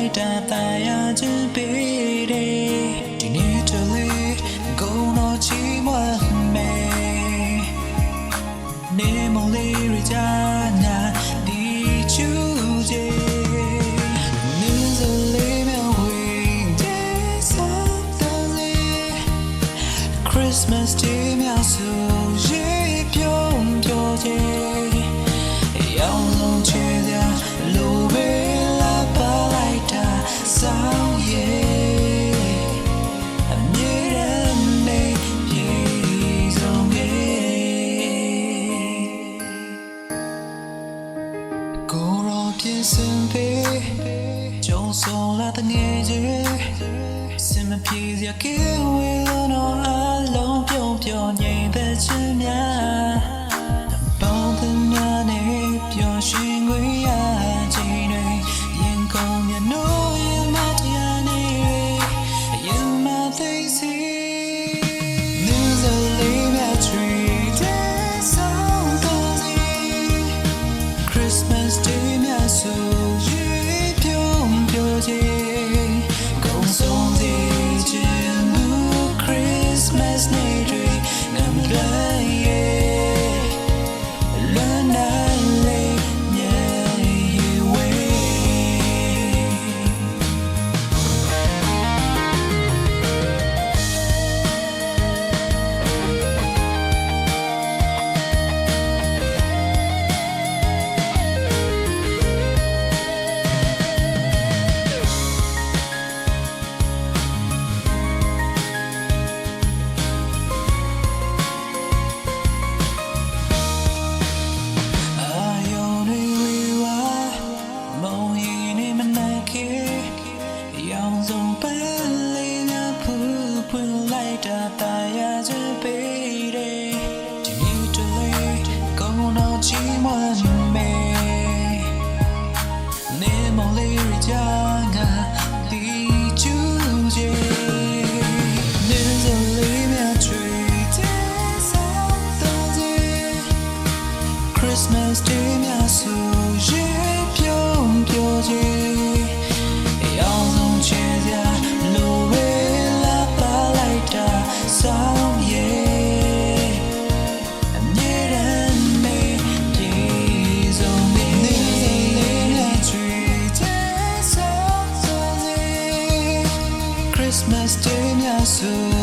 လိုက်တာတရားချင်ပေးတယ်ဒီနေ့တလေဂုဏ်တော်ချီးမွမ်းမယ်နေမလေးရကြနာဒီချူချေနေစလေးမြောက်ဝေးတဲ့ဆောင်တော်လေး Christmas Day မြောက်ဆိုရေပြုံးပြောချေရောင်လုံးချေတဲ့လိုပဲလာပါလိုက်တာဆောင်ရဲ့ပြင်ဆင်ပေးကြုံဆုံးလာတဲ့ငယ်ချင်းစင်မပြေစရာကေဝေးလို့အလုံးပြုံးပြောငြိမ်သက်ခြင်းများပေါင်းသမျှနဲ့ပျော်ရွှင်ခွင့်ရခြင်းတွေရင်ကုန်မြတ်နိုးရင်မတရားနေရင်မသိစီ There's a limit tree that's all the Christmas Day so youပြုံးခြင်းကုံဆုံးစေခြင်းမူ Christmas Day တွေငမ်လိုက်ရဲ့လွန်နိုင်လေမြဲဝေးတရားချင်ပေးတယ်ဒီနေ့တလေကောင်းတော့ချီးမွမ်းမယ်နေမလေးရကြငါဒီချူချေနေစလေးမြတ်ချွေတဲ့ဆောင်တော်စီ Christmas Day မြတ်ဆိုရေပြုံးပြောချေရောင်ဆုံးချေစရာလိုဝဲလာပါလိုက်တာဆောင်ရဲ့အမြဲတမ်းမေးပြေဆုံးနေနဲ့ချွေတဲ့ဆောင်တော်စီ Christmas Day မြတ်ဆို